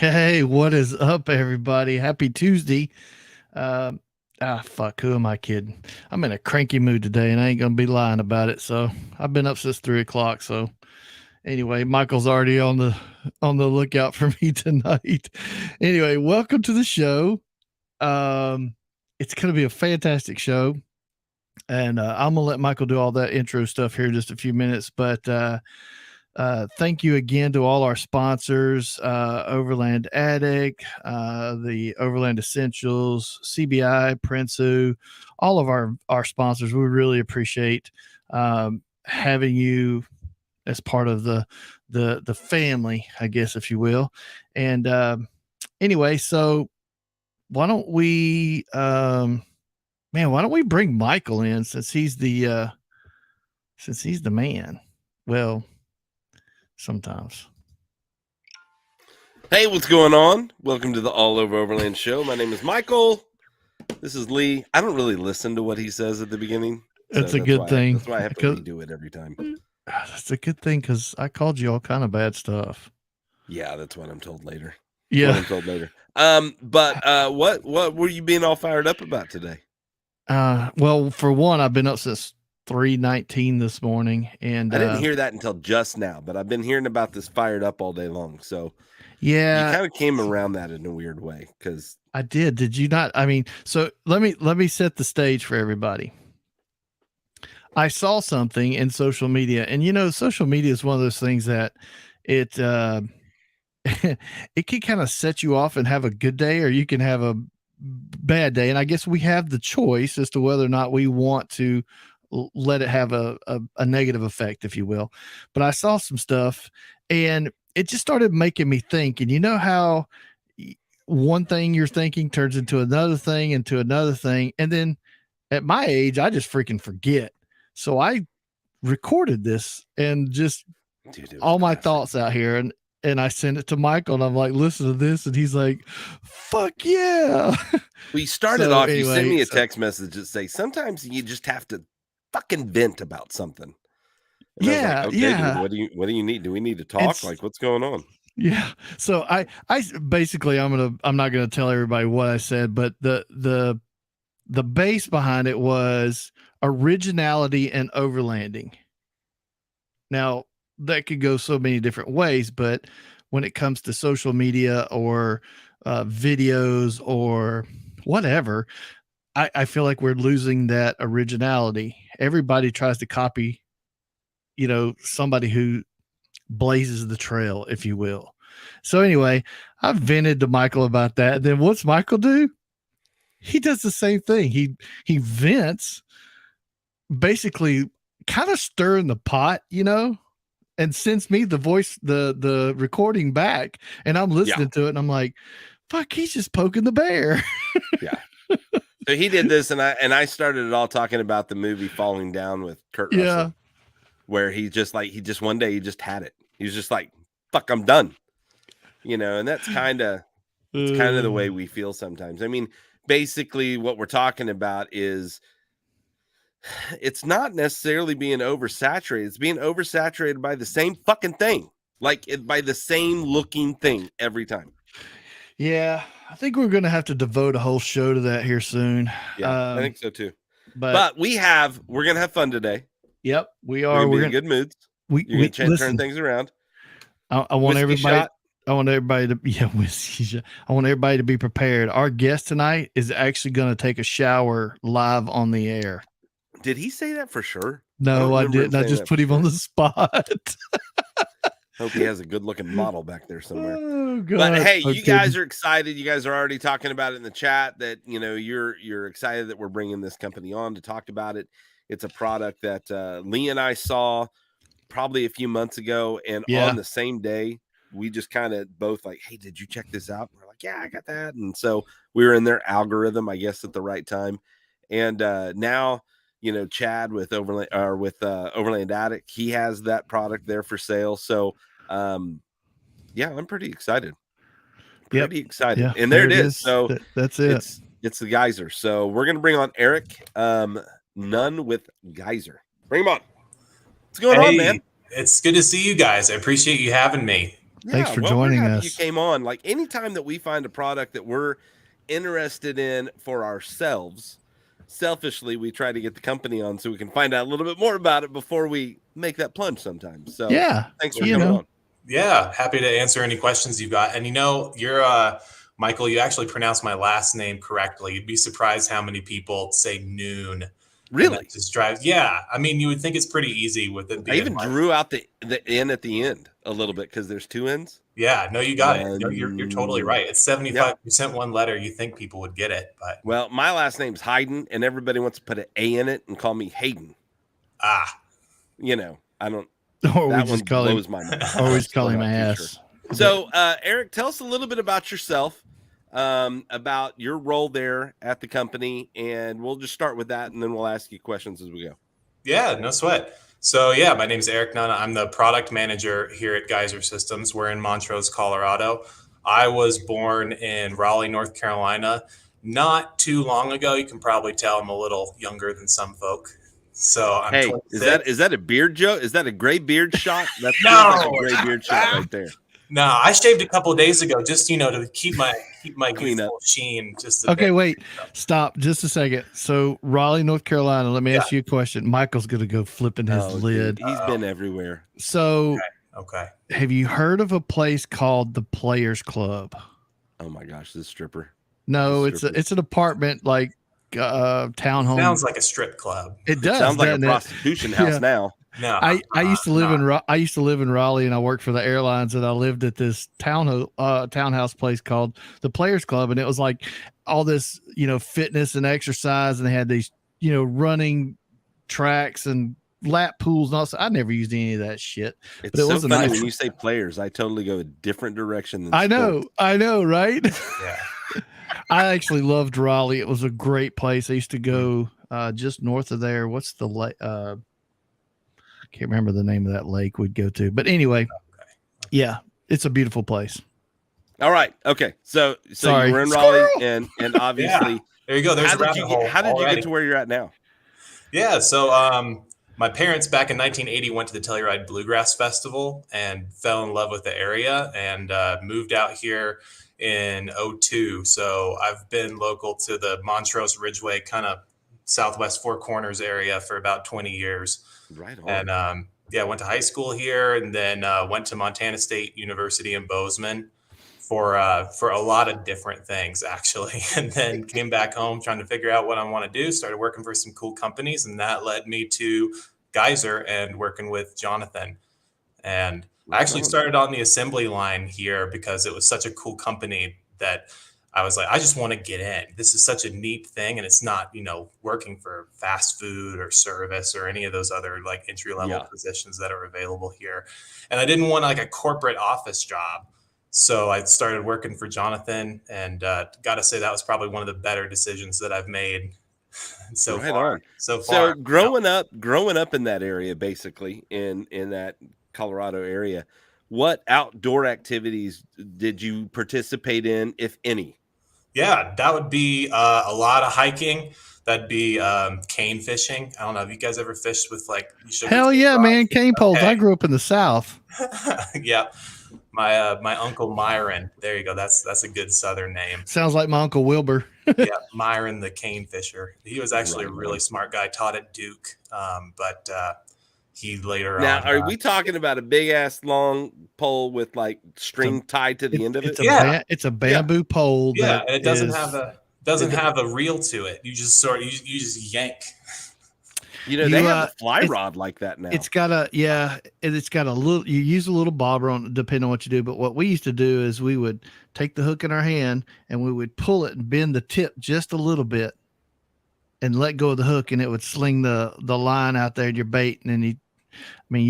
Hey, what is up, everybody? Happy Tuesday. Um, fuck, who am I kidding? I'm in a cranky mood today, and I ain't gonna be lying about it. So I've been up since 3 o'clock. So anyway, Michael's already on the lookout for me tonight. Anyway, welcome to the show. Um, it's gonna be a fantastic show, and I'm gonna let Michael do all that intro stuff here in just a few minutes. But thank you again to all our sponsors, Overland Attic, the Overland Essentials, CBI, Prinsu, all of our sponsors. We really appreciate having you as part of the family, I guess, if you will. And anyway, so why don't we, why don't we bring Michael in since he's the man? Well, sometimes. Hey, what's going on? Welcome to the All Over Overland show. My name is Michael. This is Lee. I don't really listen to what he says at the beginning. That's a good thing. That's why I have to redo it every time. That's a good thing because I called you all kind of bad stuff. Yeah, that's what I'm told later. Yeah. What were you being all fired up about today? Well, for one, I've been up since 3:19 this morning, and I didn't hear that until just now, but I've been hearing about this fired up all day long. So yeah, you kind of came around that in a weird way because I did. Did you not? I mean, so let me set the stage for everybody. I saw something in social media, and social media is one of those things that it it can kind of set you off and have a good day, or you can have a bad day. And I guess we have the choice as to whether or not we want to let it have a negative effect, if you will. But I saw some stuff and it just started making me think. And you know how one thing you're thinking turns into another thing, and then at my age, I just freaking forget. So I recorded this and just all my thoughts out here, and I sent it to Michael, and I'm like, listen to this, and he's like, fuck yeah. We started off, you sent me a text message that say sometimes you just have to fucking vent about something. And yeah, I was like, okay, yeah. Dude, what do you need? Do we need to talk? Like, what's going on? Yeah. So I basically I'm not gonna tell everybody what I said, but the base behind it was originality and overlanding. Now that could go so many different ways, but when it comes to social media or videos or whatever, I feel like we're losing that originality. Everybody tries to copy, somebody who blazes the trail, if you will. So anyway, I vented to Michael about that. And then what's Michael do? He does the same thing. He vents, basically kind of stirring the pot, and sends me the voice, the recording back, and I'm listening to it, and I'm like, fuck, he's just poking the bear. Yeah. So he did this, and I started it all talking about the movie Falling Down with Kurt Russell, where he just one day he just had it. He was just like, fuck, I'm done. And that's kind of the way we feel sometimes. I mean, basically what we're talking about is it's not necessarily being oversaturated. It's being oversaturated by the same fucking thing, by the same looking thing every time. Yeah, I think we're going to have to devote a whole show to that here soon. Yeah, I think so too. But we're going to have fun today. Yep, we are. We're in good moods. You're going to turn things around. I want everybody. I want everybody to I want everybody to be prepared. Our guest tonight is actually going to take a shower live on the air. Did he say that for sure? No, I didn't. I just put him on the spot. Hope he has a good looking model back there somewhere. Oh, God. But hey, you guys are excited. You guys are already talking about it in the chat that, you're excited that we're bringing this company on to talk about it. It's a product that Lee and I saw probably a few months ago. And on the same day, we just kind of both like, hey, did you check this out? And we're like, yeah, I got that. And so we were in their algorithm, I guess, at the right time. And now, Chad with Overland Attic, he has that product there for sale. So, yeah, I'm pretty excited. Excited. Yeah, and there it is. So that's it. It's the Geyser. So we're going to bring on Eric, Nunn with Geyser. Bring him on. What's going on, man? It's good to see you guys. I appreciate you having me. Thanks for we're joining happy us. you came on. Like anytime that we find a product that we're interested in for ourselves, selfishly, we try to get the company on so we can find out a little bit more about it before we make that plunge sometimes. So Yeah, thanks for coming on. Yeah, happy to answer any questions you've got. And you're Michael, you actually pronounced my last name correctly. You'd be surprised how many people say noon. Really? Just drives. Yeah. I mean, you would think it's pretty easy with it being. I even drew out the N at the end a little bit because there's two N's. Yeah, no, you got it. No, you're totally right. It's 75% one letter. You think people would get it, but well, my last name's Hayden, and everybody wants to put an A in it and call me Hayden. I don't. Or that we one just call blows him, my mind. Always call him ass. Sure. So, Eric, tell us a little bit about yourself, about your role there at the company, and we'll just start with that, and then we'll ask you questions as we go. Yeah, no sweat. So yeah, my name is Eric Nunna. I'm the product manager here at Geyser Systems. We're in Montrose, Colorado. I was born in Raleigh, North Carolina, not too long ago. You can probably tell I'm a little younger than some folk. So I'm 26. Is that a beard joke? Is that a gray beard shot? That's like a gray beard shot right there. No, I shaved a couple of days ago just to keep my Clean up sheen. Wait, stop just a second. So Raleigh, North Carolina. Let me ask you a question. Michael's gonna go flipping his lid. Dude, he's been everywhere. So okay. Have you heard of a place called the Players Club? Oh my gosh, this stripper. No, it's an apartment like townhome. Sounds like a strip club. It does. Sounds like a prostitution house now. No, I used to live in Raleigh, and I worked for the airlines, and I lived at this townhouse place called the Players Club, and it was like all this, fitness and exercise, and they had these, running tracks and lap pools and all. I never used any of that shit. It's so funny when you say players, I totally go a different direction than I know, right? Yeah. I actually loved Raleigh. It was a great place. I used to go just north of there. What's the lake? I can't remember the name of that lake we'd go to. But anyway, yeah, it's a beautiful place. All right. Okay. So Sorry. you were in Raleigh and obviously there you go. There's how did you get to where you're at now? Yeah. So my parents back in 1980 went to the Telluride Bluegrass Festival and fell in love with the area and moved out here in 2002. So I've been local to the Montrose Ridgeway, kind of Southwest Four Corners area for about 20 years. Right on. And went to high school here and then went to Montana State University in Bozeman for a lot of different things, actually. And then came back home trying to figure out what I want to do. Started working for some cool companies, and that led me to Geyser and working with Jonathan. And I actually started on the assembly line here because it was such a cool company that I was like, I just want to get in. This is such a neat thing. And it's not, working for fast food or service or any of those other like entry level positions that are available here. And I didn't want like a corporate office job. So I started working for Jonathan, and got to say that was probably one of the better decisions that I've made so far. So growing up in that area, basically in that Colorado area, what outdoor activities did you participate in, if any? Yeah, that would be a lot of hiking. That'd be cane fishing. I don't know. Have you guys ever fished with like? Hell yeah, man! Cane poles. I grew up in the South. Yeah, my uncle Myron. There you go. That's a good Southern name. Sounds like my Uncle Wilbur. Yeah, Myron the cane fisher. He was actually a really smart guy. Taught at Duke, but he later now, on. Are we talking about a big ass long pole with like string tied to the end of it? It's a bamboo pole. Yeah, and it doesn't have a reel to it. You just you just yank. They have a fly rod like that now. It's got a little. You use a little bobber on depending on what you do. But what we used to do is we would take the hook in our hand and we would pull it and bend the tip just a little bit, and let go of the hook, and it would sling the line out there at your bait. And then you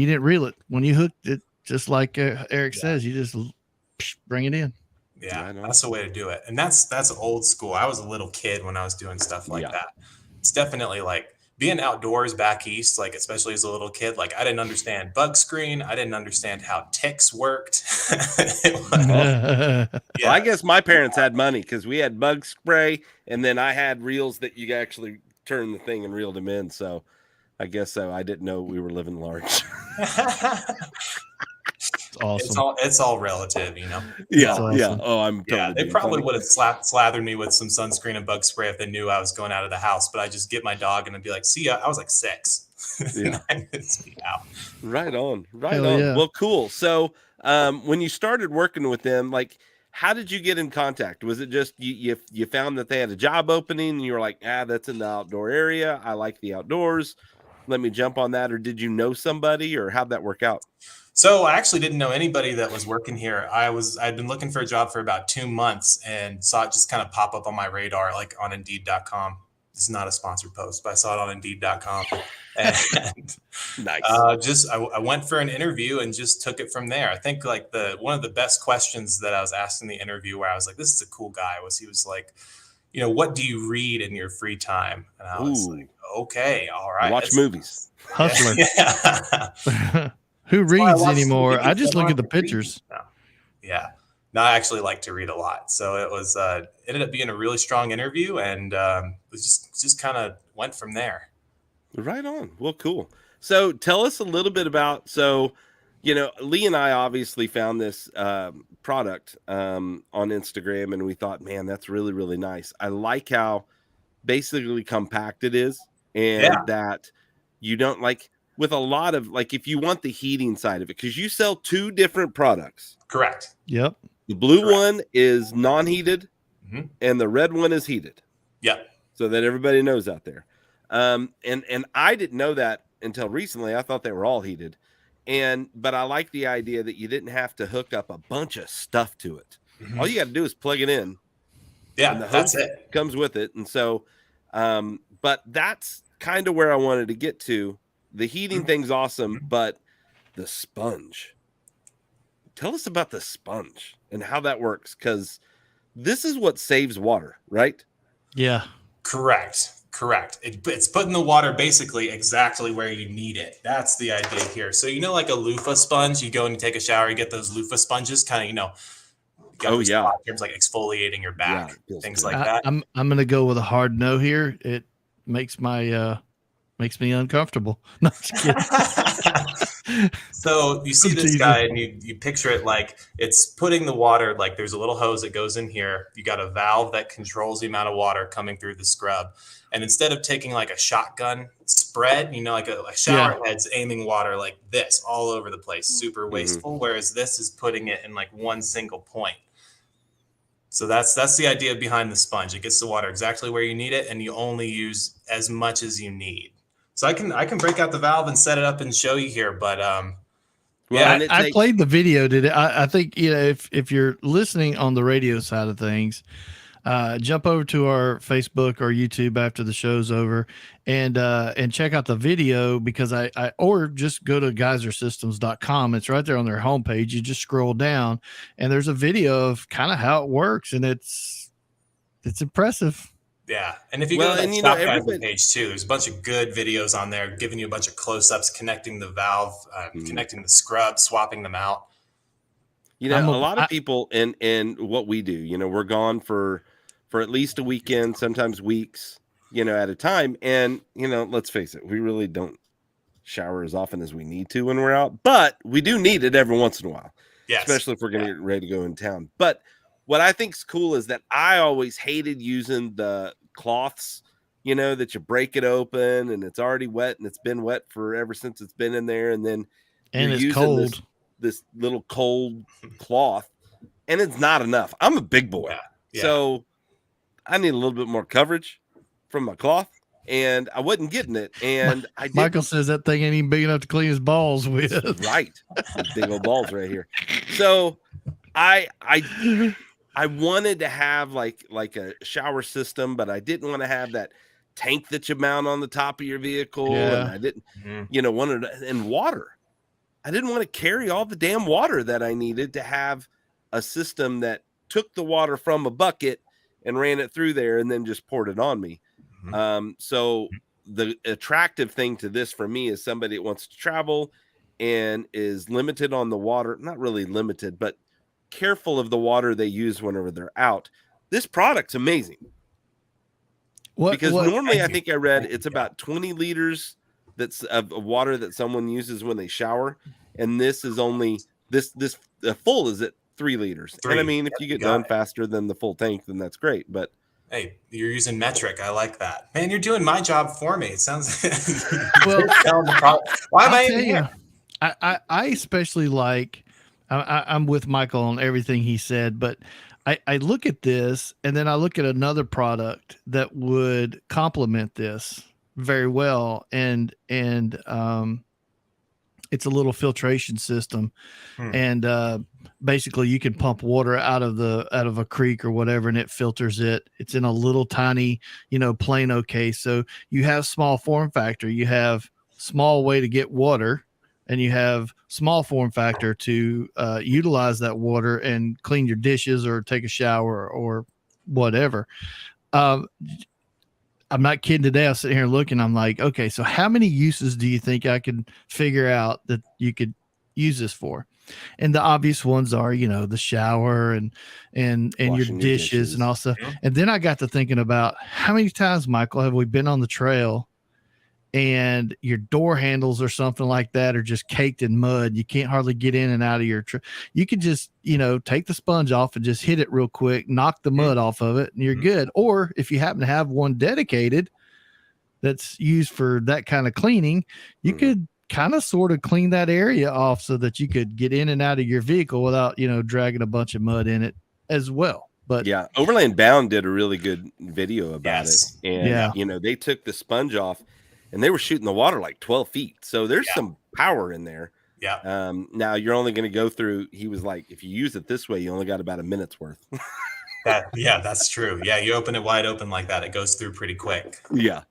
didn't reel it when you hooked it. Just like Eric says, you just bring it in. Yeah, that's the way to do it. And that's old school. I was a little kid when I was doing stuff like that. It's definitely like being outdoors back east, like especially as a little kid, like I didn't understand bug screen. I didn't understand how ticks worked. Well, I guess my parents had money because we had bug spray, and then I had reels that you actually turn the thing and reeled them in. So I guess so. I didn't know we were living large. awesome. It's all relative, you know. Yeah, That's yeah. awesome. Oh, I'm totally Yeah, they being probably funny. would have slathered me with some sunscreen and bug spray if they knew I was going out of the house. But I just get my dog and I'd be like, "See ya." I was like 6. Yeah. 9 minutes me out. Right on. Right Hell on. yeah. Well, cool. So, when you started working with them, like, how did you get in contact? Was it just you found that they had a job opening and you were like, that's in the outdoor area. I like the outdoors. Let me jump on that. Or did you know somebody, or how'd that work out? So I actually didn't know anybody that was working here. I'd been looking for a job for about 2 months and saw it just kind of pop up on my radar, like on Indeed.com. This is not a sponsored post, but I saw it on Indeed.com. And Nice. I went for an interview and just took it from there. I think like one of the best questions that I was asked in the interview, where I was like, "This is a cool guy," he was like, "What do you read in your free time?" And I was like, "Okay, all right, Watch movies. Hustler. Yeah. Who That's why I reads watch anymore? movies. I just look don't at the have to read. pictures. No. Yeah. No, I actually like to read a lot. So it was ended up being a really strong interview, and it just kind of went from there. Right on. Well, cool. So tell us a little bit about, Lee and I obviously found this product on Instagram, and we thought, man, that's really, really nice. I like how basically compact it is, and Yeah. that you don't like with a lot of, like, if you want the heating side of it, because you sell 2 different products. Correct. Yep. The blue Correct. one is non-heated, Mhm. and the red one is heated. Yep. So that everybody knows out there. And I didn't know that until recently. I thought they were all heated. But I like the idea that you didn't have to hook up a bunch of stuff to it. Mhm. All you got to do is plug it in. Yeah, And the that's hose it. comes with it. And so, but that's kind of where I wanted to get to. The heating thing's awesome, but the sponge. Tell us about the sponge and how that works, because this is what saves water, right? Yeah. Correct. It's putting the water basically exactly where you need it. That's the idea here. So like a loofah sponge, you go and you take a shower, you get those loofah sponges, kind of Oh, yeah. terms like exfoliating your back, Yeah, it feels things good. like that. I'm gonna go with a hard no here. It makes me uncomfortable. No, just kidding. So you see I'm this teasing. guy and you picture it like it's putting the water, like there's a little hose that goes in here. You got a valve that controls the amount of water coming through the scrub. And instead of taking like a shotgun spread, like a shower head's aiming water like this all over the place, super wasteful. Whereas this is putting it in like one single point. So that's the idea behind the sponge. It gets the water exactly where you need it, and you only use as much as you need. So I can break out the valve and set it up and show you here, but Well, I played the video. I think if you're listening on the radio side of things, jump over to our Facebook or YouTube after the show's over and check out the video, because or just go to geysersystems.com. It's right there on their homepage. You just scroll down and there's a video of kind of how it works, and it's impressive. Yeah. And if you go to that Shop Geyser page too, there's a bunch of good videos on there giving you a bunch of close-ups, connecting the valve, connecting the scrub, swapping them out. A lot of people and what we do, we're gone for at least a weekend, sometimes weeks, at a time. And, let's face it, we really don't shower as often as we need to when we're out, but we do need it every once in a while, especially if we're going to get ready to go in town. But what I think is cool is that I always hated using the cloths, that you break it open and it's already wet, and it's been wet for ever since it's been in there. And then and it's cold. This little cold cloth, and it's not enough. I'm a big boy. Yeah. So I need a little bit more coverage from my cloth, and I wasn't getting it. And Michael says that thing ain't even big enough to clean his balls with. Right. Big old balls right here. So I wanted to have like a shower system, but I didn't want to have that tank that you mount on the top of your vehicle. Yeah. And I didn't, wanted and water. I didn't want to carry all the damn water that I needed to have a system that took the water from a bucket and ran it through there and then just poured it on me. So the attractive thing to this for me is somebody that wants to travel and is limited on the water, not really limited, but careful of the water they use whenever they're out. This product's amazing. Because normally I think I read it's about 20 liters that's of water that someone uses when they shower, and this is only This full is at 3 liters. And I 3. mean, if you get done faster than the full tank, then that's great. But hey, you're using metric. I like that. Man, you're doing my job for me. It sounds Well, why am I'll I tell even you, here? I especially like, I'm with Michael on everything he said, but I look at this and then I look at another product that would complement this very well. And it's a little filtration system. And basically you can pump water out of a creek or whatever, and it filters it. It's in a little tiny, Plano case. So you have small form factor, you have small way to get water, and you have small form factor to utilize that water and clean your dishes or take a shower or whatever. I'm not kidding. Today I was sitting here looking, I'm like, okay, so how many uses do you think I could figure out that you could use this for? And the obvious ones are, the shower and your dishes and all stuff. And then I got to thinking about how many times, Michael, have we been on the trail and your door handles or something like that are just caked in mud. You can't hardly get in and out of your you could just, take the sponge off and just hit it real quick, knock the mud off of it, and you're good. Or if you happen to have one dedicated that's used for that kind of cleaning, you could kind of sort of clean that area off so that you could get in and out of your vehicle without, dragging a bunch of mud in it as well. But yeah, Overland Bound did a really good video about it. And, they took the sponge off and they were shooting the water like 12 feet. So there's some power in there. Yeah. Now you're only going to go through, he was like, if you use it this way, you only got about a minute's worth. That's true. Yeah. You open it wide open like that, it goes through pretty quick. Yeah.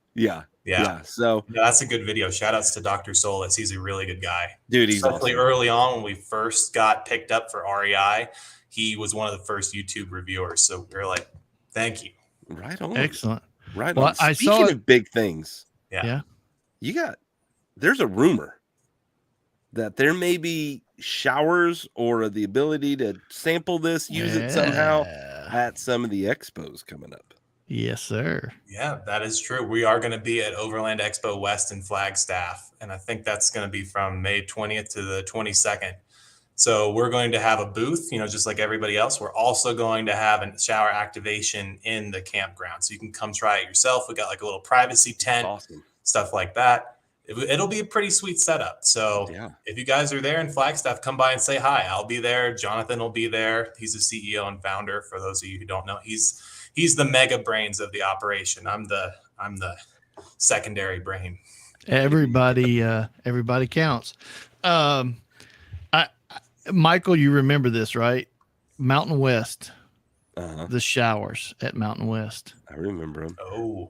So that's a good video. Shout outs to Dr. Solis. He's a really good guy. Dude, he's especially awesome. Early on when we first got picked up for REI, he was one of the first YouTube reviewers. So we're like, thank you. Right on. Excellent. Right well, on. Speaking of big things. Yeah. There's a rumor that there may be showers or the ability to sample this, use it somehow at some of the expos coming up. Yes, sir. Yeah, that is true. We are going to be at Overland Expo West in Flagstaff, and I think that's going to be from May 20th to the 22nd. So we're going to have a booth, just like everybody else. We're also going to have a shower activation in the campground. So you can come try it yourself. We got like a little privacy tent, stuff like that. It'll be a pretty sweet setup. So if you guys are there in Flagstaff, come by and say hi. I'll be there. Jonathan will be there. He's the CEO and founder. For those of you who don't know, he's the mega brains of the operation. I'm the secondary brain. Everybody counts. Michael, you remember this, right? Mountain West, the showers at Mountain West. I remember them. Oh,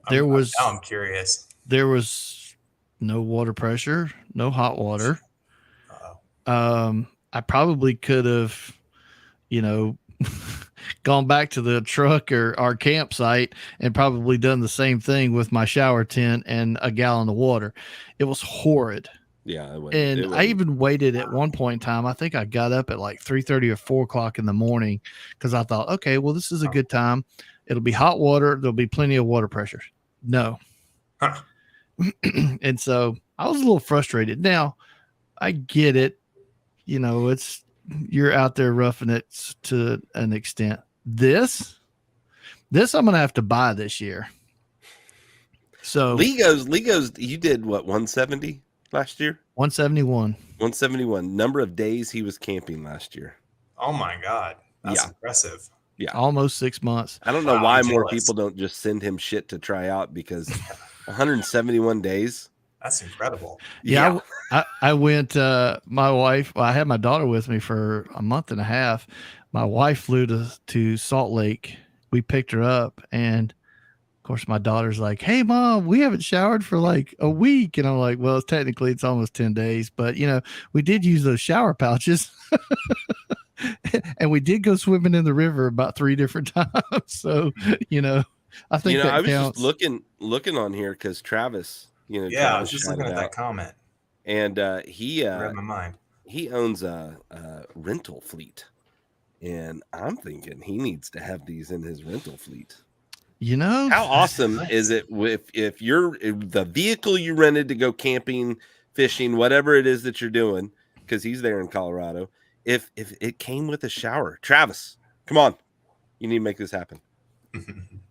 I'm curious. There was no water pressure, no hot water. I probably could have, gone back to the truck or our campsite and probably done the same thing with my shower tent and a gallon of water. It was horrid. Yeah. I even waited at one point in time. I think I got up at like 3:30 or 4 o'clock in the morning because I thought, okay, well, this is a good time. It'll be hot water. There'll be plenty of water pressure. No. And so I was a little frustrated. Now I get it. You're out there roughing it to an extent. This I'm going to have to buy this year. So Legos, you did what, 170 last year? 171. 171. Number of days he was camping last year. Oh my God. That's impressive. Yeah. Almost 6 months. I don't know why more people don't just send him shit to try out, because 171 days. That's incredible. Yeah. I went, my wife, I had my daughter with me for a month and a half. My wife flew to Salt Lake. We picked her up, and of course my daughter's like, "Hey Mom, we haven't showered for like a week." And I'm like, "Well, technically it's almost 10 days, but we did use those shower pouches." And we did go swimming in the river about 3 different times. So, I think that I was counts. just looking on here because Travis, I was just looking at that comment. And he read my mind. He owns a rental fleet, and I'm thinking he needs to have these in his rental fleet. How awesome is it if you're the vehicle you rented to go camping, fishing, whatever it is that you're doing, because he's there in Colorado, if it came with a shower. Travis, come on. You need to make this happen.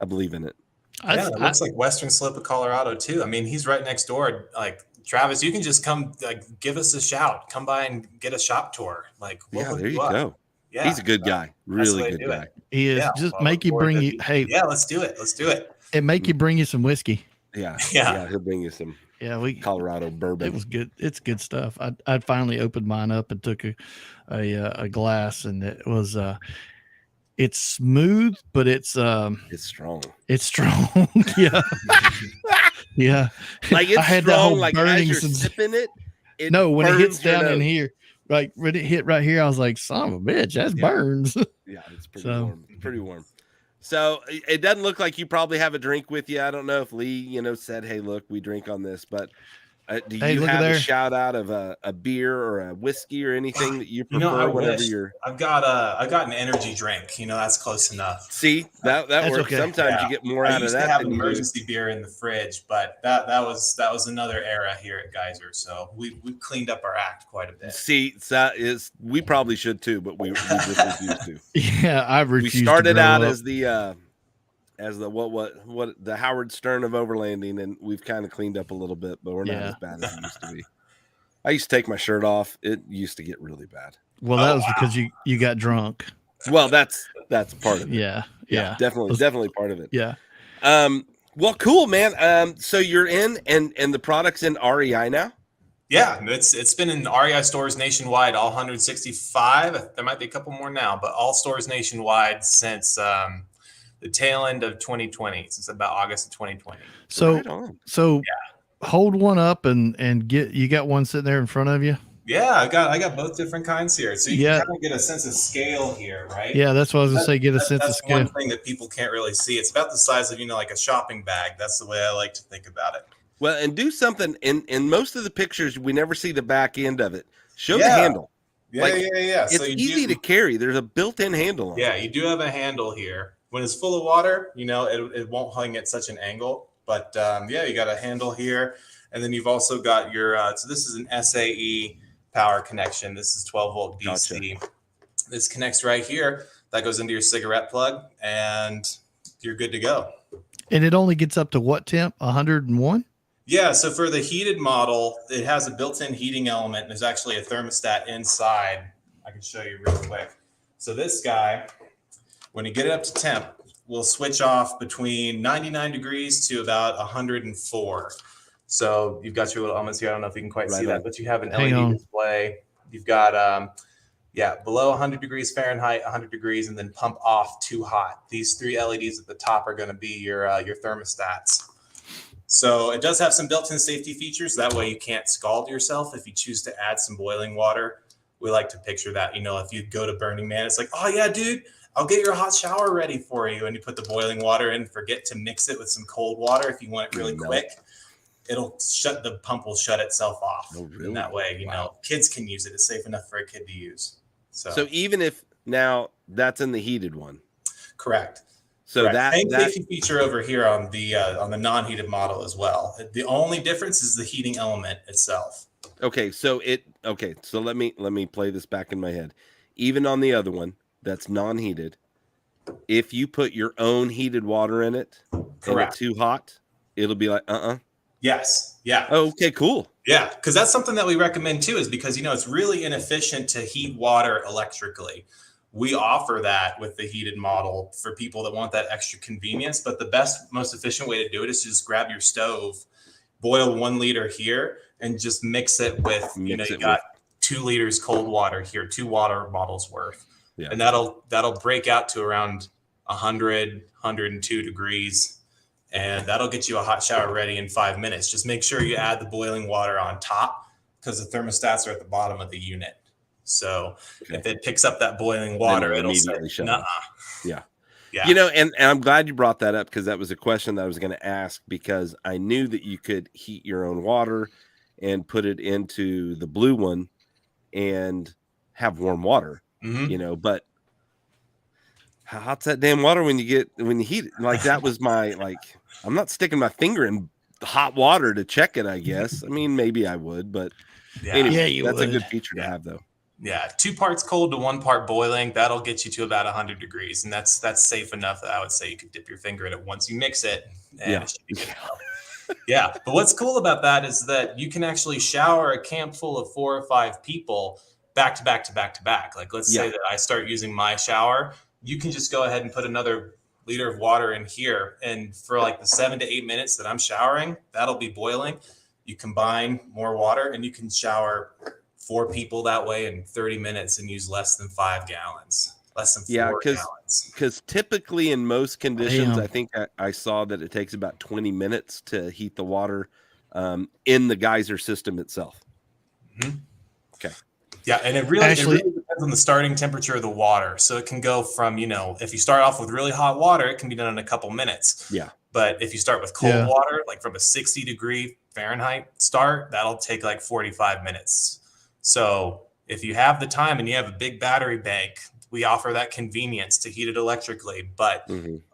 I believe in it. Yeah, it looks like Western Slope of Colorado too. I mean, he's right next door. Like, Travis, you can just come, like, give us a shout. Come by and get a shop tour. Like, we'll Yeah, hook there you up. go. Yeah, He's a good guy. Really good guy. He is. Yeah, Just well, make you bring you. Hey, yeah, let's do it. Let's do it. And make you bring you some whiskey. Yeah. Yeah. He'll bring you some Colorado bourbon. It was good. It's good stuff. I finally opened mine up and took a glass, and it was it's smooth, but it's strong. It's strong. Yeah. Yeah. Like, it's I had strong, that whole like burning as you're sipping it. No, when it hits burns your down in nose. here, like when it hit right here, I was like, son of a bitch, that's burns. Yeah, it's pretty warm. Pretty warm. So it doesn't look like you probably have a drink with you. I don't know if Lee, said, hey, look, we drink on this, but do you have a shout out of a beer or a whiskey or anything that you prefer whenever you're? I've got an energy drink. That's close enough. See, that works. Okay. Sometimes you get more out of that. I used to have emergency beer in the fridge, but that was another era here at Geyser. So we cleaned up our act quite a bit. See, we probably should too, but we just refused to. Yeah, I refused. We started out as the what the Howard Stern of overlanding, and we've kind of cleaned up a little bit, but we're not as bad as it used to be. I used to take my shirt off. It used to get really bad. Well, that was because you got drunk. Well, that's part of it. Yeah. Definitely part of it. Yeah. Well, cool, man. So you're in, and the product's in REI now. Yeah, it's been in REI stores nationwide, all 165. There might be a couple more now, but all stores nationwide since the tail end of 2020, since about August of 2020. So hold one up and you got one sitting there in front of you. Yeah, I got both different kinds here, so you can kind of get a sense of scale here, right? Yeah, that's what I was gonna say. Get a sense of scale. That's one thing that people can't really see. It's about the size of like a shopping bag. That's the way I like to think about it. Well, and do something in most of the pictures, we never see the back end of it. Show the handle. Yeah. It's easy to carry. There's a built-in handle on it. Yeah, you do have a handle here. When it's full of water, it won't hang at such an angle. But you got a handle here, and then you've also got your. So this is an SAE power connection. This is 12-volt DC. Gotcha. This connects right here. That goes into your cigarette plug, and you're good to go. And it only gets up to what temp? 101? Yeah, so for the heated model, it has a built-in heating element, and there's actually a thermostat inside. I can show you real quick. So this guy, when you get it up to temp, will switch off between 99 degrees to about 104. So you've got your little elements here. I don't know if you can quite see that, but you have an LED display. You've got, below 100 degrees Fahrenheit, 100 degrees, and then pump off too hot. These 3 LEDs at the top are going to be your thermostats. So it does have some built-in safety features. That way you can't scald yourself if you choose to add some boiling water. We like to picture that, if you go to Burning Man, it's like, oh yeah, dude, I'll get your hot shower ready for you. And you put the boiling water in, forget to mix it with some cold water. If you want it really quick, the pump will shut itself off. Oh, really? And that way, kids can use it. It's safe enough for a kid to use. So even if now that's in the heated one. Correct. So that safety feature over here on the non-heated model as well. The only difference is the heating element itself. Okay, so let me play this back in my head. Even on the other one that's non-heated, if you put your own heated water in it, correct, and it's too hot, it'll be like Yes. Yeah. Oh, okay, cool. Yeah, because that's something that we recommend too, is because it's really inefficient to heat water electrically. We offer that with the heated model for people that want that extra convenience. But the best, most efficient way to do it is to just grab your stove, boil 1 liter here, and just mix it with, you got 2 liters cold water here, 2 water bottles worth. Yeah. And that'll break out to around 100, 102 degrees. And that'll get you a hot shower ready in 5 minutes. Just make sure you add the boiling water on top, because the thermostats are at the bottom of the unit. So if it picks up that boiling water, it'll immediately shut off. Yeah. And I'm glad you brought that up, because that was a question that I was going to ask, because I knew that you could heat your own water and put it into the blue one and have warm water, but how hot's that damn water when you heat it? Like, that was my, I'm not sticking my finger in hot water to check it, I guess. I mean, maybe I would, but anyway, that's a good feature to have, though. Yeah, 2 parts cold to 1 part boiling. That'll get you to about 100 degrees, and that's safe enough that I would say you could dip your finger in it once you mix it, and it should be good to go. Yeah, but what's cool about that is that you can actually shower a camp full of 4 or 5 people back to back to back to back. Like, let's say that I start using my shower, you can just go ahead and put another liter of water in here, and for like the 7 to 8 minutes that I'm showering, that'll be boiling. You combine more water, and you can shower 4 people that way in 30 minutes and use less than 5 gallons, less than 4 gallons. Because typically in most conditions, I think I saw that it takes about 20 minutes to heat the water in the geyser system itself. Mm-hmm. Okay. Yeah, and it really depends on the starting temperature of the water. So it can go from, if you start off with really hot water, it can be done in a couple minutes. Yeah. But if you start with cold water, like from a 60-degree Fahrenheit start, that'll take like 45 minutes. So if you have the time and you have a big battery bank, we offer that convenience to heat it electrically. But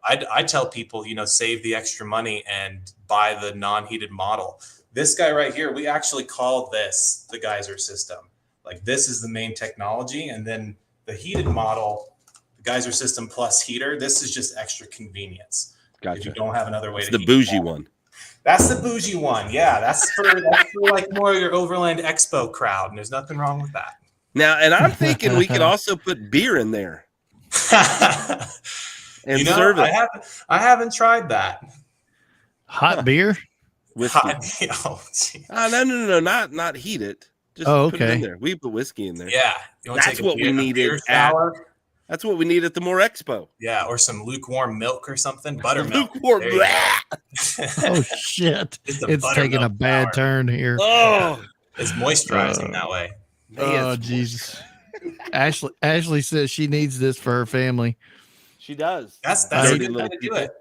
I tell people, save the extra money and buy the non-heated model. This guy right here, we actually call this the Geyser system. Like, this is the main technology. And then the heated model, the Geyser system plus heater, this is just extra convenience. Gotcha. If you don't have another way to the bougie one. That's the bougie one. Yeah, that's for like more of your Overland Expo crowd, and there's nothing wrong with that. Now, and I'm thinking we could also put beer in there and serve it. I haven't tried that. Hot beer? Whiskey. No, not heat it. Just put it in there. We put whiskey in there. Yeah, that's what we needed. That's what we need at the More Expo. Yeah, or some lukewarm milk or something. Buttermilk. Lukewarm. Oh shit! It's taking a bad turn here. Oh, it's moisturizing that way. Oh Jesus! Ashley says she needs this for her family. She does. That's a good way to do it.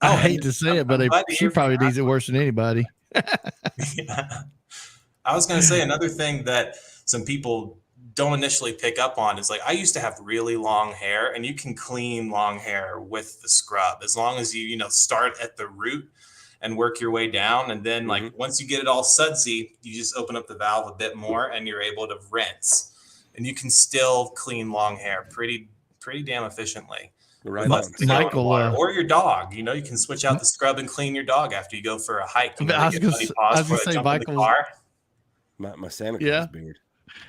I hate to say it, but she probably needs it worse than anybody. Yeah. I was going to say another thing that some people don't initially pick up on is, like, I used to have really long hair, and you can clean long hair with the scrub as long as you start at the root and work your way down. And then like once you get it all sudsy, you just open up the valve a bit more and you're able to rinse, and you can still clean long hair pretty damn efficiently. Right, Michael, or your dog. You can switch out the scrub and clean your dog after you go for a hike. I was going to say, Michael. My Santa Claus beard.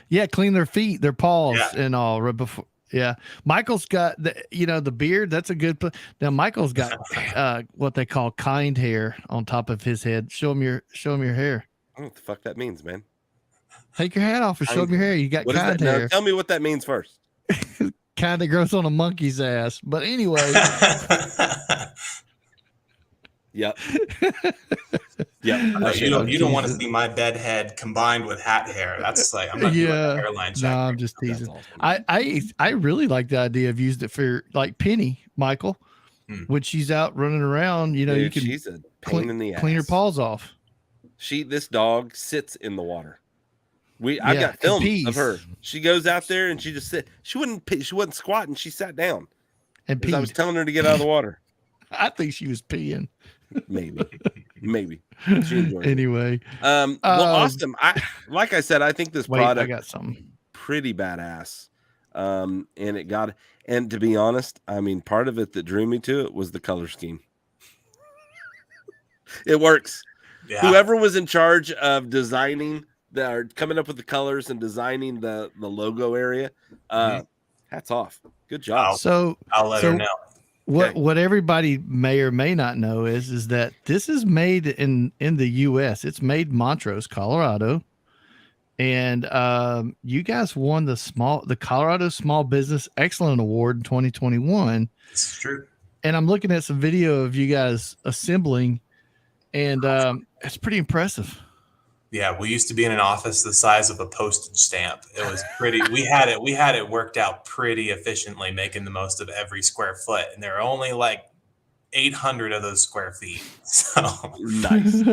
Yeah, clean their feet, their paws, and all right before. Yeah, Michael's got the beard. That's a good. Now Michael's got what they call kind hair on top of his head. Show him your hair. I don't know what the fuck that means, man. Take your hat off and show him your hair. You got kind hair. Now, tell me what that means first. Kind of grows on a monkey's ass, but anyway. Yep. You don't want to see my bed head combined with hat hair. That's like, I'm not doing a hairline check. No, I'm just teasing. Awesome. I really like the idea of using it for like Penny, Michael, when she's out running around. You can she's a pain in the ass. Clean her paws off. This dog sits in the water. I've got film of her. She goes out there and she just sit. She wasn't squatting. She sat down. And I was telling her to get out of the water. I think she was peeing. Maybe. She enjoyed anyway. It. Well, awesome. Like I said, I think this product I got something pretty badass. And to be honest, I mean, part of it that drew me to it was the color scheme. It works. Yeah. Whoever was in charge of designing coming up with the colors and designing the logo area, hats off. Good job. So I'll let her know. What everybody may or may not know is that this is made in the U.S. It's made in Montrose, Colorado, and you guys won the Colorado Small Business Excellence Award in 2021. It's true. And I'm looking at some video of you guys assembling, and it's pretty impressive. Yeah, we used to be in an office the size of a postage stamp. It was pretty. We had it worked out pretty efficiently, making the most of every square foot, and there are only like 800 of those square feet. So nice.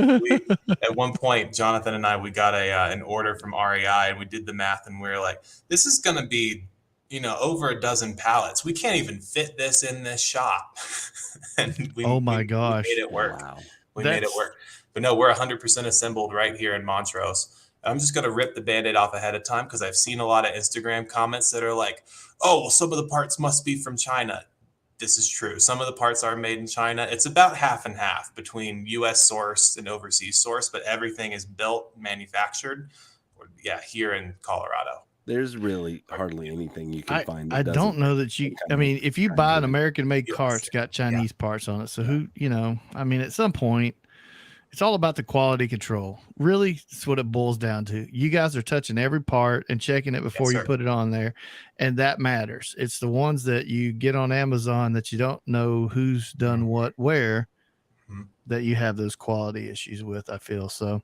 At one point, Jonathan and we got an order from REI, and we did the math, and we were like, "This is going to be, over a dozen pallets. We can't even fit this in this shop." And we made it work. Wow. We made it work. But no, we're 100% assembled right here in Montrose. I'm just going to rip the Band-Aid off ahead of time because I've seen a lot of Instagram comments that are like, oh, well, some of the parts must be from China. This is true. Some of the parts are made in China. It's about half and half between U.S. sourced and overseas sourced, but everything is built, manufactured, here in Colorado. There's really hardly anything you can find. I don't know that you. I mean, if you buy an American-made car, it's got Chinese parts on it. So who, I mean, at some point, it's all about the quality control. Really, it's what it boils down to. You guys are touching every part and checking it before you put it on there, and that matters. It's the ones that you get on Amazon that you don't know who's done what where that you have those quality issues with, I feel. So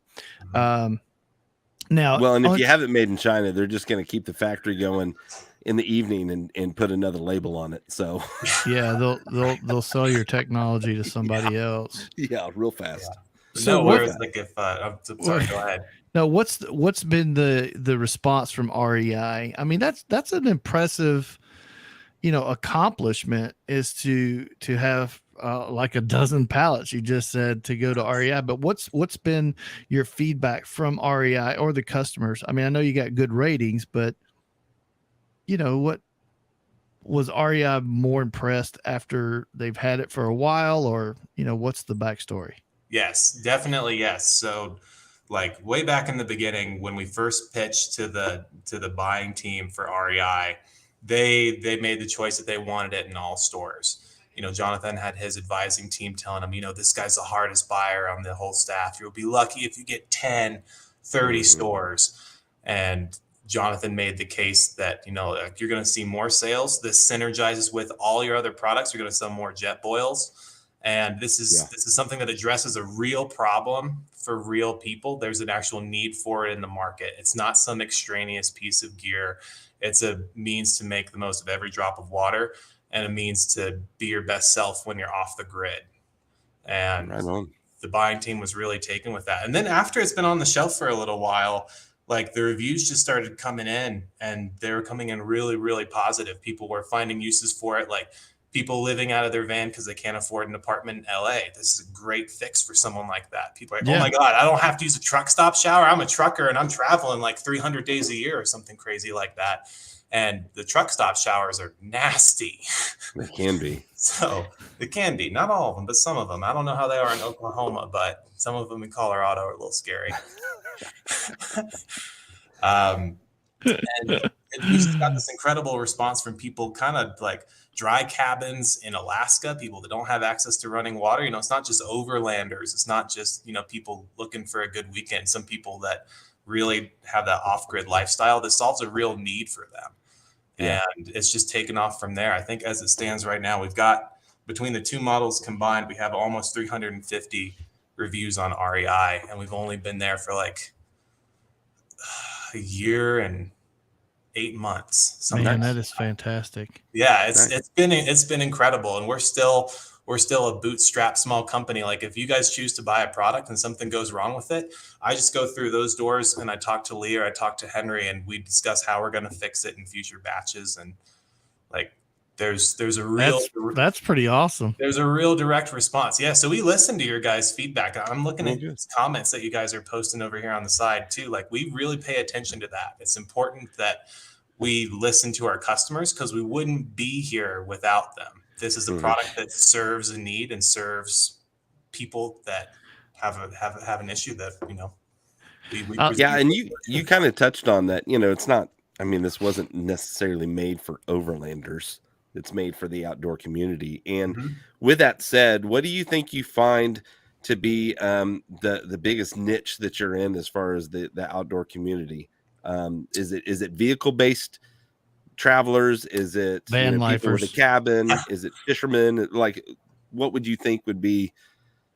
now, well, and if you have it made in China, they're just going to keep the factory going in the evening and put another label on it. So yeah, they'll sell your technology to somebody else. Yeah, real fast. Yeah. So whereas like if I'm sorry, go ahead. No, what's been the response from REI? I mean, that's an impressive, accomplishment is to have like a dozen pallets. You just said to go to REI, but what's been your feedback from REI or the customers? I mean, I know you got good ratings, but what was REI more impressed after they've had it for a while, or what's the backstory? Yes, definitely. Yes. So like way back in the beginning, when we first pitched to the buying team for REI, they made the choice that they wanted it in all stores. Jonathan had his advising team telling him, this guy's the hardest buyer on the whole staff. You'll be lucky if you get 10, 30 stores. And Jonathan made the case that, you're going to see more sales. This synergizes with all your other products. You're going to sell more jet boils. And this is something that addresses a real problem for real people. There's an actual need for it in the market. It's not some extraneous piece of gear. It's a means to make the most of every drop of water and a means to be your best self when you're off the grid. And the buying team was really taken with that. And then after it's been on the shelf for a little while, like the reviews just started coming in, and they were coming in really, really positive. People were finding uses for it, like people living out of their van because they can't afford an apartment in LA. This is a great fix for someone like that. People are like, oh my God, I don't have to use a truck stop shower. I'm a trucker and I'm traveling like 300 days a year or something crazy like that. And the truck stop showers are nasty. They can be. So they can be, not all of them, but some of them. I don't know how they are in Oklahoma, but some of them in Colorado are a little scary. And we just got this incredible response from people kind of like dry cabins in Alaska, people that don't have access to running water. It's not just overlanders. It's not just, people looking for a good weekend. Some people that really have that off-grid lifestyle, this solves a real need for them. Yeah. And it's just taken off from there. I think as it stands right now, we've got, between the two models combined, we have almost 350 reviews on REI, and we've only been there for like a year and 8 months. Man, that is fantastic. Yeah, it's been incredible, and we're still a bootstrap small company. Like if you guys choose to buy a product and something goes wrong with it, I just go through those doors and I talk to Lee or I talk to Henry, and we discuss how we're going to fix it in future batches. And like there's a real that's pretty awesome. There's a real direct response. Yeah, so we listen to your guys' feedback. I'm looking at comments that you guys are posting over here on the side too. Like we really pay attention to that. It's important that we listen to our customers because we wouldn't be here without them. This is a product that serves a need and serves people that have an issue that, and you kind of touched on that. It's not, I mean, this wasn't necessarily made for overlanders. It's made for the outdoor community. And with that said, what do you think you find to be the biggest niche that you're in as far as the outdoor community? Is it vehicle based travelers? Is it van lifers people with a cabin? Is it fishermen? Like, what would you think would be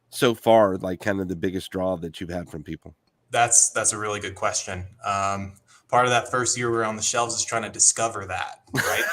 so far like kind of the biggest draw that you've had from people? That's a really good question. Part of that first year we were on the shelves is trying to discover that, right?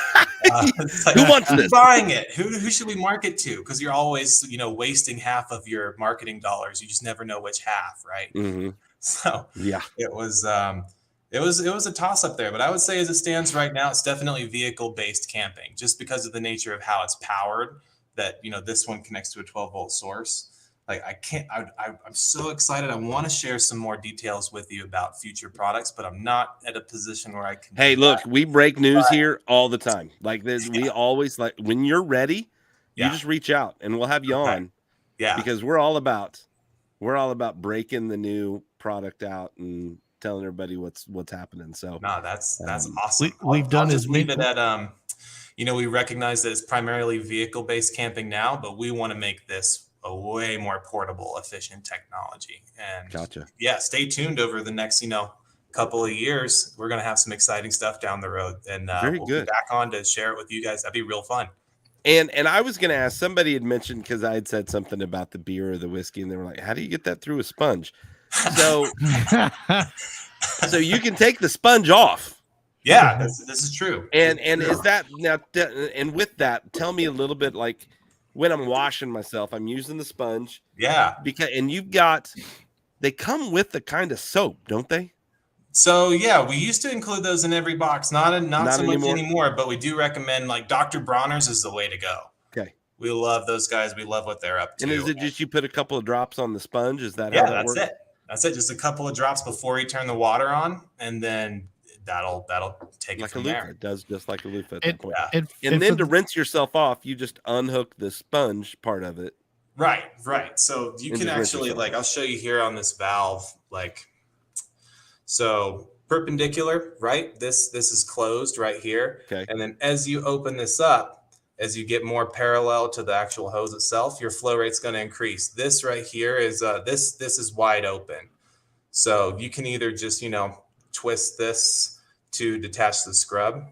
Like, who wants this? Buying it? Who should we market to? Because you're always, wasting half of your marketing dollars. You just never know which half, right? So yeah, it was a toss up there, but I would say as it stands right now, it's definitely vehicle based camping, just because of the nature of how it's powered. That this one connects to a 12-volt source. like I can't. I'm so excited. I want to share some more details with you about future products, but I'm not at a position where I can. Hey, do look, that. we break news But, here all the time. Like this, we always like when you're ready, you yeah. just reach out and we'll have you Okay. on Yeah. because we're all about breaking the new product out and telling everybody what's happening. So No, that's awesome. we've done I'll just as leave many. it at we recognize that it's primarily vehicle-based camping now, but we want to make this a way more portable, efficient technology. And Gotcha. yeah, stay tuned over the next, couple of years. We're going to have some exciting stuff down the road, and Very we'll good. be back on to share it with you guys. That'd be real fun. And I was gonna ask, somebody had mentioned because I had said something about the beer or the whiskey, and they were like, "How do you get that through a sponge?" So so you can take the sponge off. Yeah, this is true. And is that now? And with that, tell me a little bit like when I'm washing myself, I'm using the sponge. Yeah. Because they come with the kind of soap, don't they? So yeah, we used to include those in every box. Not so much anymore? anymore, but we do recommend like Dr. Bronner's is the way to go. Okay. We love those guys. We love what they're up to. And is it just you put a couple of drops on the sponge? Is that Yeah, how that works? it. That's it. Just a couple of drops before you turn the water on, and then that'll take it Like a from loofah. there. It does just like a loofah at that point. Yeah. And then to rinse yourself off, you just unhook the sponge part of it. Right. So you And can just rinse actually, yourself. like, I'll show you here on this valve, like, so perpendicular, right? This is closed right here. Okay. And then as you open this up, as you get more parallel to the actual hose itself, your flow rate's going to increase. This right here is this is wide open. So you can either just, twist this to detach the scrub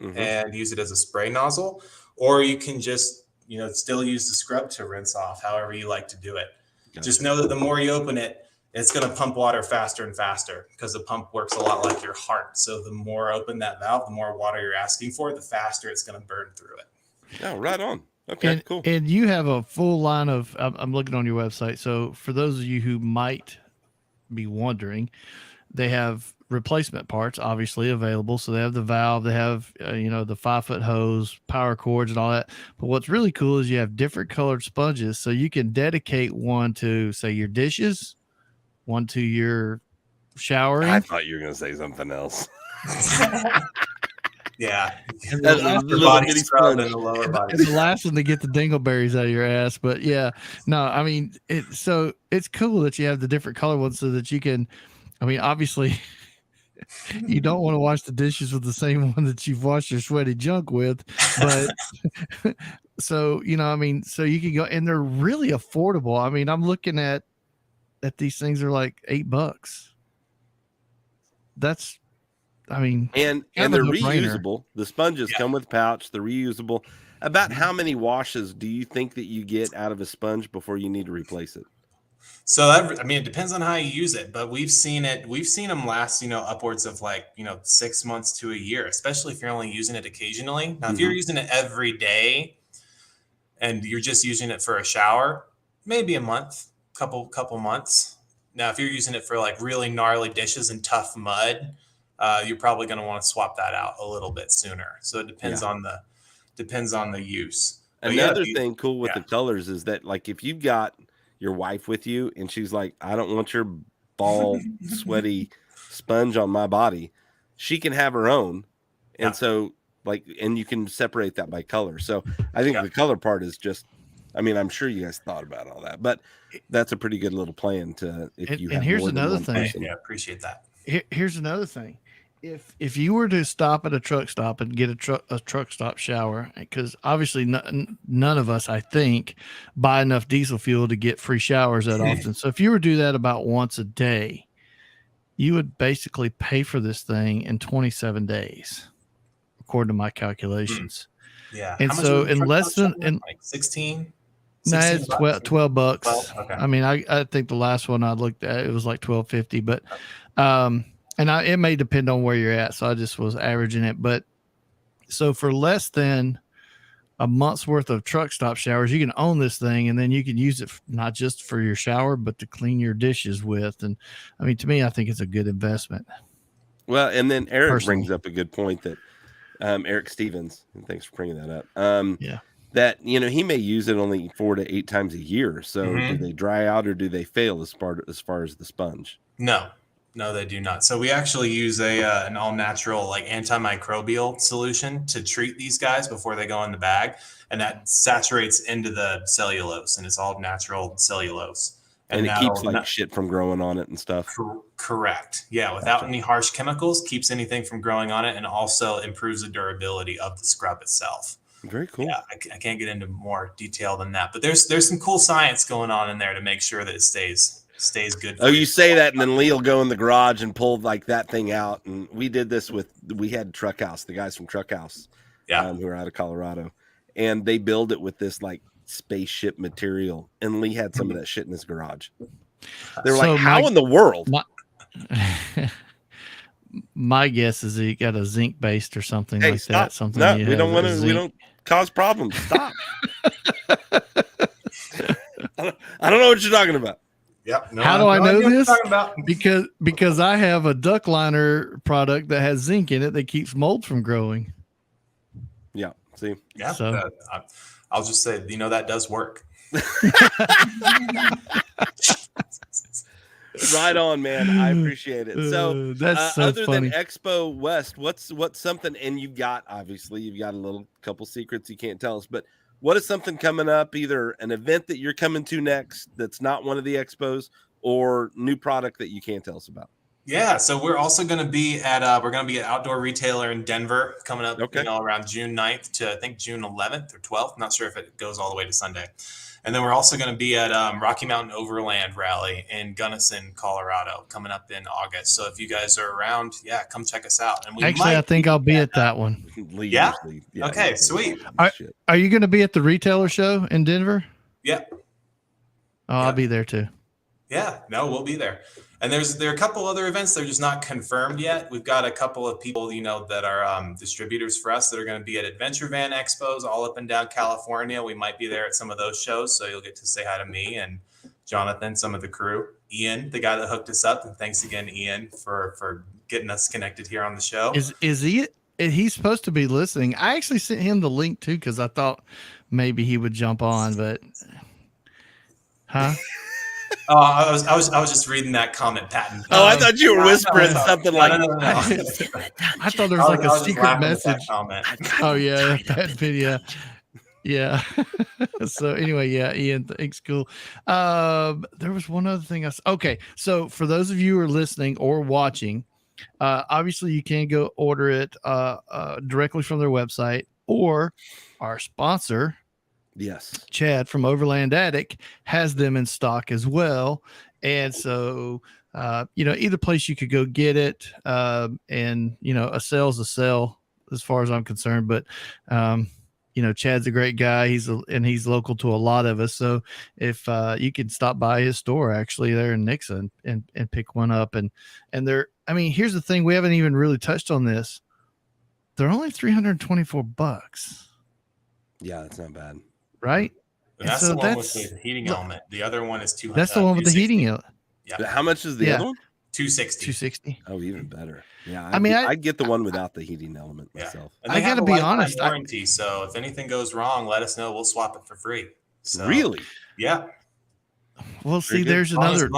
and use it as a spray nozzle, or you can just, still use the scrub to rinse off, however you like to do it. Gotcha. Just know that the more you open it, it's going to pump water faster and faster because the pump works a lot like your heart. So the more open that valve, the more water you're asking for, the faster it's going to burn through it. Oh, right on. Okay, cool. And you have a full line of, I'm looking on your website. So for those of you who might be wondering, they have replacement parts obviously available. So they have the valve, they have, the 5-foot hose, power cords and all that. But what's really cool is you have different colored sponges. So you can dedicate one to, say, your dishes, one to your showering. I thought you were going to say something else. Yeah. And the body scrub and the lower body. And the last one to get the dingleberries out of your ass. But yeah, no, I mean, it's cool that you have the different color ones so that you can, obviously you don't want to wash the dishes with the same one that you've washed your sweaty junk with, but so, so you can go, and they're really affordable. I'm looking at these things are like $8. That's, and they're reusable. The sponges come with pouch. They're reusable. About how many washes do you think that you get out of a sponge before you need to replace it? So it depends on how you use it, but we've seen them last, upwards of 6 months to a year, especially if you're only using it occasionally. Now, if you're using it every day and you're just using it for a shower, maybe a month, couple months. Now, if you're using it for like really gnarly dishes and tough mud, you're probably going to want to swap that out a little bit sooner. So it depends on the use. Another thing cool with the colors is that, like, if you've got your wife with you and she's like, I don't want your ball sweaty sponge on my body, she can have her own. And so and you can separate that by color. So I think the color part is just, I'm sure you guys thought about all that, but that's a pretty good little plan to, if you have here's more than another one thing. person. Yeah, appreciate that. Here's another thing. If you were to stop at a truck stop and get a truck stop shower, because obviously none of us, I think, buy enough diesel fuel to get free showers that often. So if you were to do that about once a day, you would basically pay for this thing in 27 days, according to my calculations. Yeah. And so in less than 16. No, it's $12. $12? Okay. I think the last one I looked at, it was like $12.50, but it may depend on where you're at. So I just was averaging it. But so for less than a month's worth of truck stop showers, you can own this thing, and then you can use it not just for your shower, but to clean your dishes with. And to me, I think it's a good investment. Well, and then Eric brings up a good point that Eric Stevens, and thanks for bringing that up. that, you know, he may use it only 4 to 8 times a year. So do they dry out or do they fail as far as the sponge? No, they do not. So we actually use an all natural like antimicrobial solution to treat these guys before they go in the bag, and that saturates into the cellulose, and it's all natural cellulose, And it keeps like shit from growing on it and stuff. Correct. Yeah, without any harsh chemicals, keeps anything from growing on it, and also improves the durability of the scrub itself. Very cool. Yeah, I can't get into more detail than that, but there's some cool science going on in there to make sure that it stays good. Oh, you say that, and then Lee will go in the garage and pull like that thing out. And we did this we had Truck House, the guys from Truck House, who are out of Colorado, and they build it with this like spaceship material. And Lee had some of that shit in his garage. They're like, how in the world? My guess is he got a zinc based or something like stop. that. Something. No, we don't want to. We don't cause problems. Stop. I don't know what you're talking about. Yep. No, how do I know this? Because I have a duck liner product that has zinc in it that keeps mold from growing. Yeah. See. Yeah. So I'll just say, that does work. Right on, man. I appreciate it. So that's so other funny. than Expo West, what's something? And you've got a little couple secrets you can't tell us, but what is something coming up? Either an event that you're coming to next that's not one of the expos, or new product that you can't tell us about. Yeah, so we're also going to be at Outdoor Retailer in Denver coming up, around June 9th to I think June 11th or 12th. I'm not sure if it goes all the way to Sunday. And then we're also going to be at Rocky Mountain Overland Rally in Gunnison, Colorado, coming up in August. So if you guys are around, come check us out. And I think I'll be at that one. Yeah? Okay, sweet. Are you going to be at the retailer show in Denver? Yeah. Oh, I'll be there too. Yeah, no, we'll be there. And there are a couple other events that are just not confirmed yet. We've got a couple of people, that are distributors for us that are going to be at Adventure Van Expos all up and down California. We might be there at some of those shows, so you'll get to say hi to me and Jonathan, some of the crew. Ian, the guy that hooked us up, and thanks again, Ian, for getting us connected here on the show. Is he? He's supposed to be listening. I actually sent him the link too because I thought maybe he would jump on, but Oh, I was just reading that comment pattern. I thought you were whispering something like. No. I thought there was like a secret message. Oh yeah, that video. Yeah. So anyway, Ian, thanks. Cool. There was one other thing. Okay. So for those of you who are listening or watching, obviously you can go order it directly from their website, or our sponsor. Yes, Chad from Overland Attic has them in stock as well. And so, either place you could go get it. And, a sale's a sale as far as I'm concerned. But, Chad's a great guy. He's local to a lot of us. So if you can stop by his store actually there in Nixon and pick one up. And here's the thing. We haven't even really touched on this. They're only $324. Yeah, that's not bad. Right. And that's the one with the heating element. The other one is 200. That's the one with the heating element. Yeah. How much is the other one? 260. Oh, even better. Yeah. I'd get the one without the heating element myself. And I got to be honest. Warranty. So if anything goes wrong, let us know. We'll swap it for free. So, really? Yeah. Well, see, there's another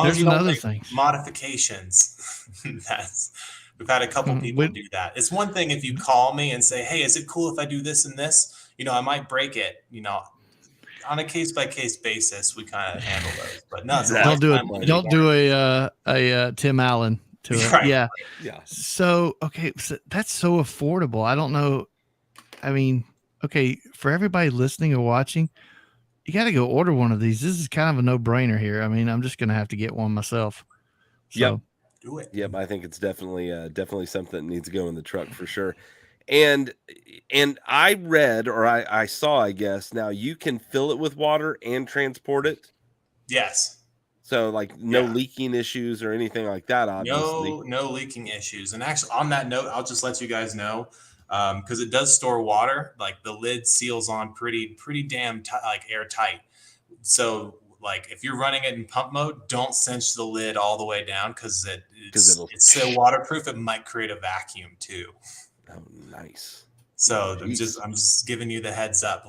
thing. Modifications. We've had a couple people do that. It's one thing if you call me and say, "Hey, is it cool if I do this and this?" I might break it. On a case-by-case basis, we kind of handle those. But no, don't do a Tim Allen to it. Right. Yeah. So that's so affordable. I don't know. For everybody listening or watching, you got to go order one of these. This is kind of a no-brainer here. I'm just going to have to get one myself. So. Yep. Do it. Yep. I think it's definitely something that needs to go in the truck for sure. And I read, or I saw, I guess, now you can fill it with water and transport it. Yes. So no leaking issues or anything like that, obviously. No leaking issues. And actually on that note, I'll just let you guys know, because it does store water, like the lid seals on pretty damn airtight. So if you're running it in pump mode, don't cinch the lid all the way down because it's so waterproof. It might create a vacuum too. Oh, nice. So I'm just giving you the heads up.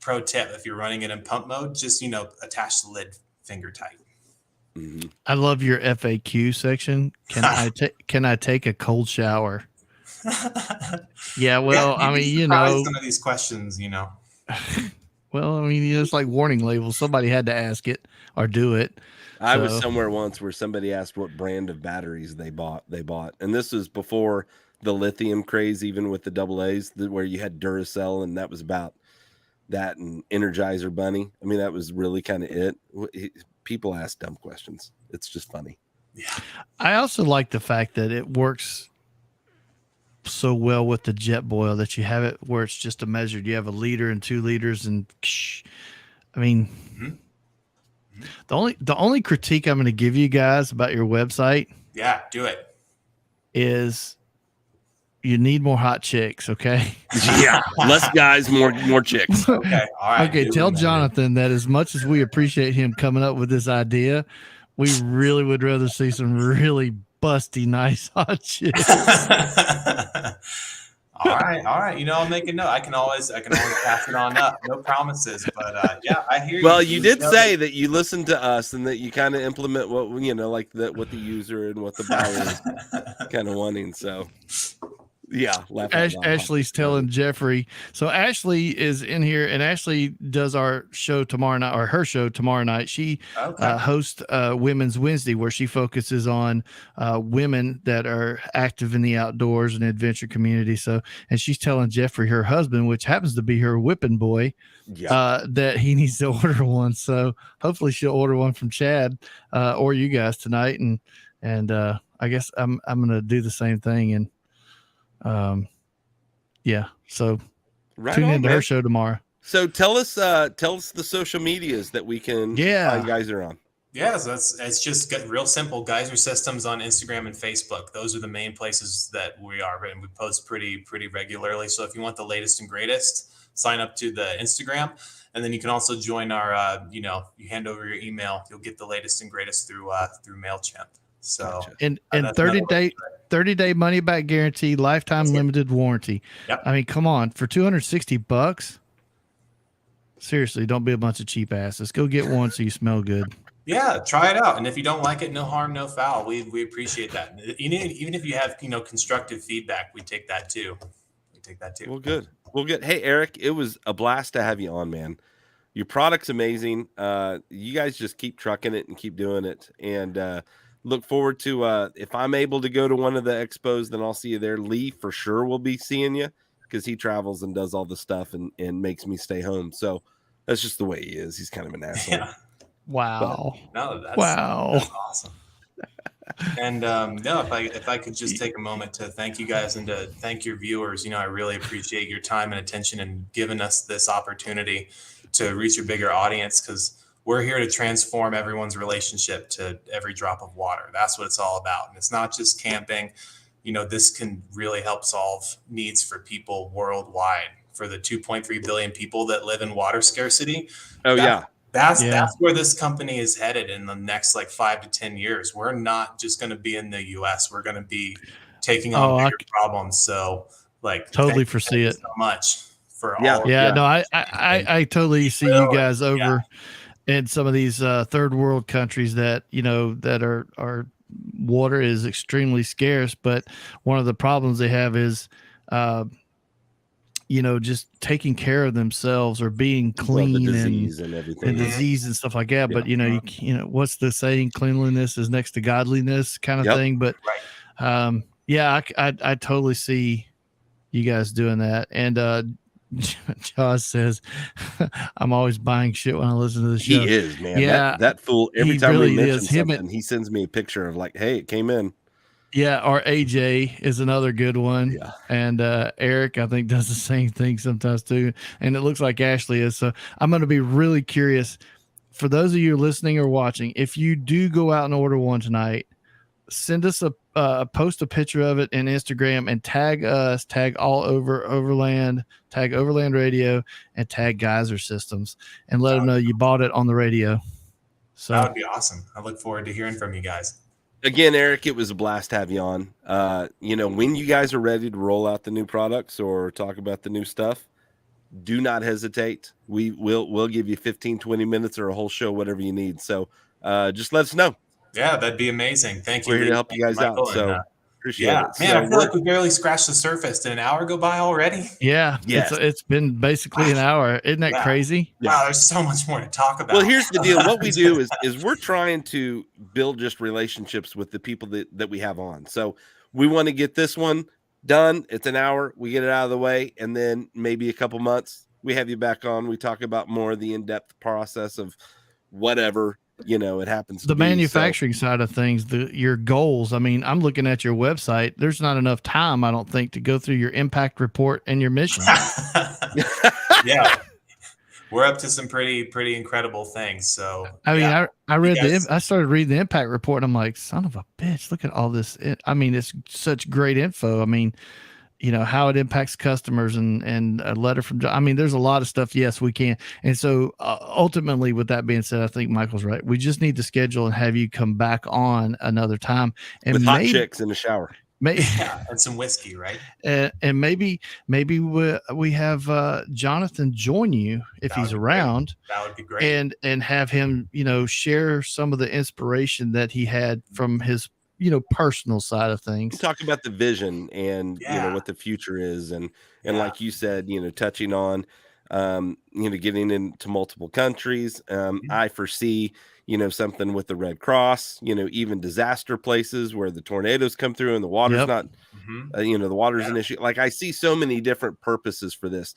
pro tip, if you're running it in pump mode, just, attach the lid finger tight. Mm-hmm. I love your FAQ section. Can I take a cold shower? Yeah, well, I mean, some of these questions, well, I mean, it's like warning labels. Somebody had to ask it or do it. I was somewhere once where somebody asked what brand of batteries they bought, and this was before the lithium craze, even with the AA's, where you had Duracell, and that was about that, and Energizer Bunny. I mean, that was really kind of it. People ask dumb questions. It's just funny. Yeah. I also like the fact that it works so well with the jet boil that you have it where it's just a measured. You have 1 liter and 2 liters, and I mean, the only critique I'm going to give you guys about your website, yeah, do it, is you need more hot chicks. Okay. Yeah, less guys, more chicks. Okay, all right. Okay, tell Jonathan that as much as we appreciate him coming up with this idea, we really would rather see some really busty, nice hot chicks. All right. I'll make a note. I can always pass it on up. No promises, but yeah, I hear you. Well, you did say that you listen to us and that you kind of implement what like what the user and what the buyer is kind of wanting. So. Yeah, Ashley's telling Jeffrey. So Ashley is in here, and Ashley does our show tomorrow night, or her show tomorrow night. She hosts Women's Wednesday, where she focuses on women that are active in the outdoors and adventure community. So, and she's telling Jeffrey, her husband, which happens to be her whipping boy, that he needs to order one. So hopefully she'll order one from Chad or you guys tonight, and I guess I'm gonna do the same thing. And so tune into her show tomorrow. So tell us the social medias that we can find Geyser on. Yeah, so it's just real simple. Geyser Systems on Instagram and Facebook. Those are the main places that we are, and we post pretty regularly. So if you want the latest and greatest, sign up to the Instagram, and then you can also join our. You hand over your email, you'll get the latest and greatest through MailChimp. So and 30-day money back guarantee, lifetime limited warranty. Yep. I mean, come on, for $260. Seriously, don't be a bunch of cheap asses. Go get one so you smell good. Yeah, try it out. And if you don't like it, no harm, no foul. We appreciate that. Even if you have constructive feedback, we take that too. Well, good. Hey, Eric, it was a blast to have you on, man. Your product's amazing. You guys just keep trucking it and keep doing it. And look forward to if I'm able to go to one of the expos, then I'll see you there. Lee for sure will be seeing you because he travels and does all the stuff and makes me stay home. So that's just the way he is. He's kind of an asshole. Yeah. Wow. But, that's awesome. And if I could just take a moment to thank you guys and to thank your viewers. I really appreciate your time and attention and giving us this opportunity to reach a bigger audience, because we're here to transform everyone's relationship to every drop of water. That's what it's all about. And it's not just camping. This can really help solve needs for people worldwide, for the 2.3 billion people that live in water scarcity. That's where this company is headed in the next 5 to 10 years. We're not just going to be in the US. We're going to be taking on bigger problems. So totally foresee it so much for all. No, I totally see you guys over in some of these third world countries that that are water is extremely scarce, but one of the problems they have is just taking care of themselves or being clean and everything and disease and stuff like that. But what's the saying, cleanliness is next to godliness kind of thing. But I totally see you guys doing that. And Josh says, I'm always buying shit when I listen to the show. He is, man. Yeah, that fool. Every time really we mention something, he sends me a picture of hey, it came in. Yeah, or AJ is another good one. Yeah. And Eric, I think, does the same thing sometimes too. And it looks like Ashley is. So I'm going to be really curious. For those of you listening or watching, if you do go out and order one tonight, send us post a picture of it in Instagram and tag us, tag all over Overland, tag Overland Radio, and tag Geyser Systems, and let them know you bought it on the radio. So that would be awesome. I look forward to hearing from you guys. Again, Eric, it was a blast to have you on. When you guys are ready to roll out the new products or talk about the new stuff, do not hesitate. We'll give you 15, 20 minutes or a whole show, whatever you need. So just let us know. Yeah, that'd be amazing. Thank you. We're here Lee. to help Thank you guys Michael. out. So appreciate yeah, it. man, So I feel like we barely scratched the surface. Did an hour go by already? Yeah. Yes. It's been basically an hour. Isn't that crazy? Yeah. Wow, there's so much more to talk about. Well, here's the deal. What we do is we're trying to build just relationships with the people that we have on. So we want to get this one done. It's an hour. We get it out of the way. And then maybe a couple months, we have you back on. We talk about more of the in-depth process of whatever, it happens to the be. manufacturing side of things, your goals. I mean, I'm looking at your website. There's not enough time, I don't think, to go through your impact report and your mission. Yeah. We're up to some pretty incredible things. So I mean, I read I started reading the impact report and I'm like, son of a bitch, look at all this. I mean, it's such great info. I mean, how it impacts customers and a letter from, I mean, there's a lot of stuff. Yes, we can. And so ultimately, with that being said, I think Michael's right. We just need to schedule and have you come back on another time and with hot chicks in the shower. And some whiskey, right? And maybe we have Jonathan join you if he's around. That would be great. And have him, share some of the inspiration that he had from his, personal side of things. Talk about the vision and what the future is, and like you said, touching on getting into multiple countries. I foresee something with the Red Cross, even disaster places where the tornadoes come through and the water's not, the water's an issue. Like I see so many different purposes for this.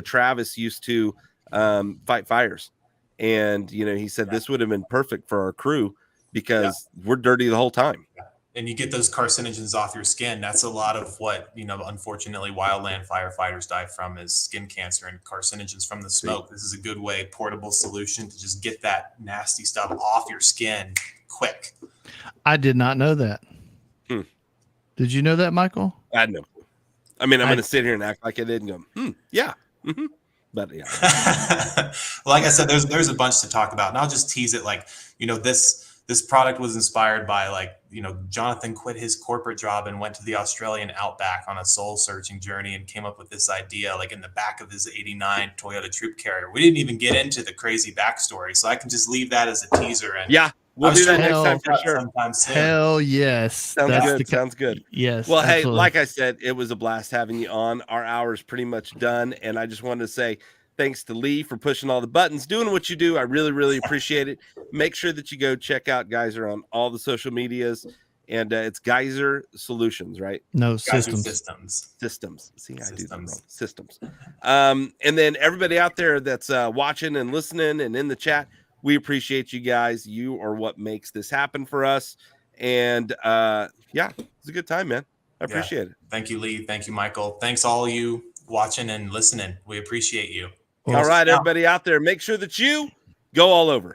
Travis used to fight fires, and he said this would have been perfect for our crew because we're dirty the whole time. And you get those carcinogens off your skin. That's a lot of what, unfortunately, wildland firefighters die from is skin cancer and carcinogens from the smoke. This is a good way, portable solution to just get that nasty stuff off your skin quick. I did not know that. Did you know that, Michael? I know. I mean, I'm going to sit here and act like I did and go, yeah. Mm-hmm. But yeah. Like I said, there's a bunch to talk about. And I'll just tease it like, this product was inspired by Jonathan quit his corporate job and went to the Australian outback on a soul searching journey and came up with this idea in the back of his 89 Toyota Troop Carrier. We didn't even get into the crazy backstory, so I can just leave that as a teaser. And we'll do that next time for sure. Sometime soon. Hell yes. Sounds good. Yes. Well, absolutely. Hey, like I said, it was a blast having you on. Our hour is pretty much done, and I just wanted to say thanks to Lee for pushing all the buttons, doing what you do. I really, really appreciate it. Make sure that you go check out Geyser on all the social medias. And it's Geyser Solutions, right? No, Systems. Systems. See, I do that wrong. Systems. And then everybody out there that's watching and listening and in the chat, we appreciate you guys. You are what makes this happen for us. And it's a good time, man. I appreciate it. Thank you, Lee. Thank you, Michael. Thanks all of you watching and listening. We appreciate you. All right, everybody out there, make sure that you go all over.